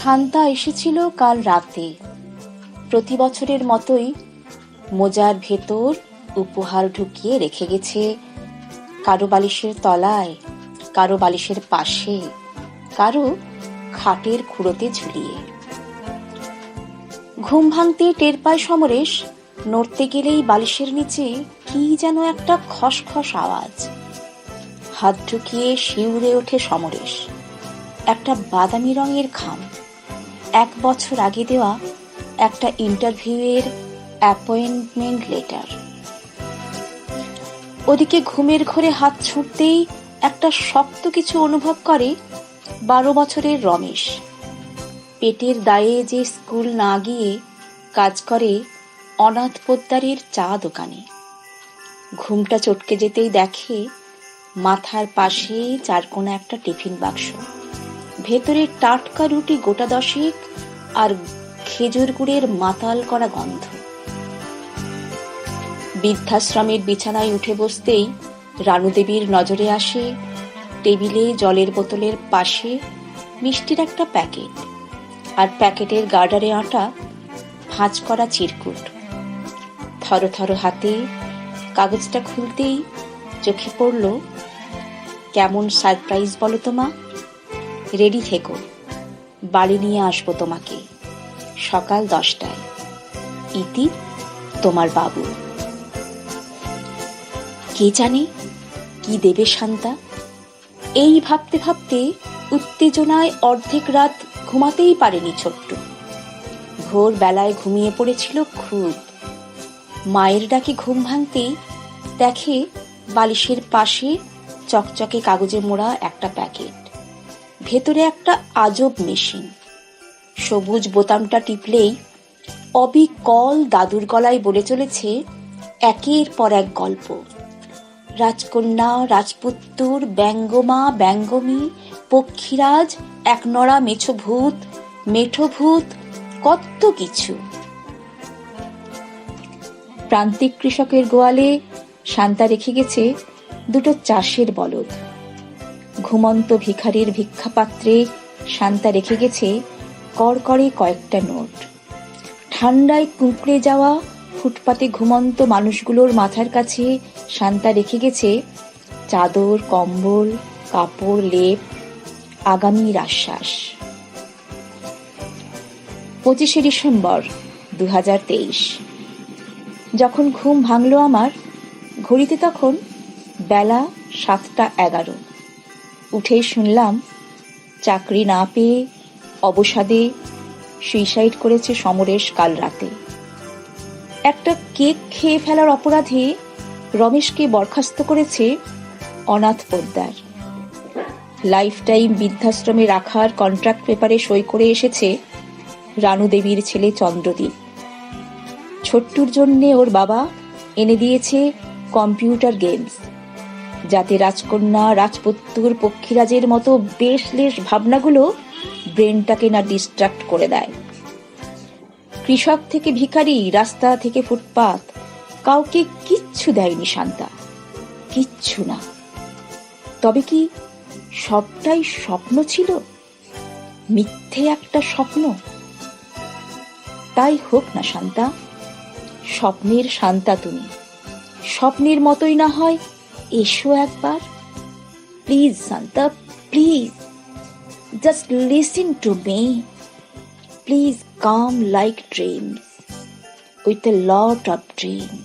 শান্তা এসেছিল কাল রাতে। প্রতি বছরের মতোই মোজার ভেতর উপহার ঢুকিয়ে রেখে গেছে, কারো বালিশের তলায়, কারো বালিশের পাশে, কারো খাটের খুঁড়োতে ঝুলিয়ে। ঘুম ভাঙতে টের পায় সমরেশ, নড়তে গেলেই বালিশের নিচে কি যেন একটা খসখস আওয়াজ। হাত ঢুকিয়ে শিউরে ওঠে সমরেশ। একটা বাদামি রঙের খাম, 1 বছর আগে দেওয়া একটা ইন্টারভিউয়ের অ্যাপয়েন্টমেন্ট লেটার। ওদিকে ঘুমের ঘোরে হাত ছুঁড়তেই একটা শক্ত কিছু অনুভব করে 12 বছরের রমেশ। পেটের দায়ে যে স্কুল না গিয়ে কাজ করে অনাথ পোদ্দারের চা দোকানে। ঘুমটা চটকে যেতেই দেখে মাথার পাশে চারকোনা একটা টিফিন বাক্স, ভেতরে টাটকা রুটি গোটা 10 আর খেজুর গুড়ের মাতাল করা গন্ধ। বৃদ্ধাশ্রমের বিছানায় উঠে বসতেই রানুদেবীর নজরে আসে টেবিলে জলের বোতলের পাশে মিষ্টির একটা প্যাকেট, আর প্যাকেটের গার্ডারে আটা ভাঁজ করা চিরকুট। থরথর হাতে কাগজটা খুলতেই চোখে পড়ল, কেমন সারপ্রাইজ বলো তো মা, রেডি থেকো, বাড়ি নিয়ে আসবো তোমাকে, সকাল 10টায়, ইতি তোমার বাবু। কে জানে কি দেবে শান্তা। এই ভাবতে ভাবতে উত্তেজনায় অর্ধেক রাত ঘুমাতেই পারেনি ছোট্ট। ভোর বেলায় ঘুমিয়ে পড়েছিল খুব। মায়ের ডাকে ঘুম ভাঙতেই দেখে বালিশের পাশে চকচকে কাগজে মোড়া একটা প্যাকেট, ভেতরে একটা আজব মেশিন। সবুজ বোতামটা টিপলেই অবিকল দাদুর গলায় বলে চলেছে একের পর এক গল্প। রাজকন্যা, রাজপুত্তর, ব্যঙ্গমা, ব্যঙ্গমী, পক্ষীরাজ, একনড়া মেছো ভূত, মেঠো ভূত, কত কিছু। প্রান্তিক কৃষকের গোয়ালে শান্তা রেখে গেছে 2 চাষের বলদ। ঘুমন্ত ভিখারির ভিক্ষাপাত্রে শান্তা রেখে গেছে কড়কড়ে কয়েকটা নোট। ঠান্ডায় কুঁকড়ে যাওয়া ফুটপাতে ঘুমন্ত মানুষগুলোর মাথার কাছে শান্তা রেখে গেছে চাদর, কম্বল, কাপড়, লেপ, আগামীর আশ্বাস। 25শে ডিসেম্বর 2023। যখন ঘুম ভাঙলো আমার, ঘড়িতে তখন বেলা 7:11। উঠেই শুনলাম চাকরি না পেয়ে অবসাদে সুইসাইড করেছে সমরেশ কাল রাতে। একটা কেক খেয়ে ফেলার অপরাধে রমেশকে বরখাস্ত করেছে অনাথ পোদ্দার। লাইফ টাইম বৃদ্ধাশ্রমে রাখার কন্ট্রাক্ট পেপারে সই করে এসেছে রানুদেবীর ছেলে চন্দ্রদীপ। ছোট্টুর জন্যে ওর বাবা এনে দিয়েছে কম্পিউটার গেমস, যাতে রাজকন্যা, রাজপুত্তর, পক্ষীরাজের মতো বেশলেশ ভাবনাগুলো ব্রেনটাকে না ডিস্ট্রাক্ট করে দেয়। কৃষক থেকে ভিখারি, রাস্তা থেকে ফুটপাত, কাউকে কিচ্ছু দেয়নি শান্তা, কিচ্ছু না। তবে কি সবটাই স্বপ্ন ছিল, মিথ্যে একটা স্বপ্ন? তাই হোক না শান্তা, স্বপ্নের শান্তা তুমি। স্বপ্নের মতোই না হয় এসো একবার, please Shanta, please, just listen to me. Please come like dreams, with a lot of dreams.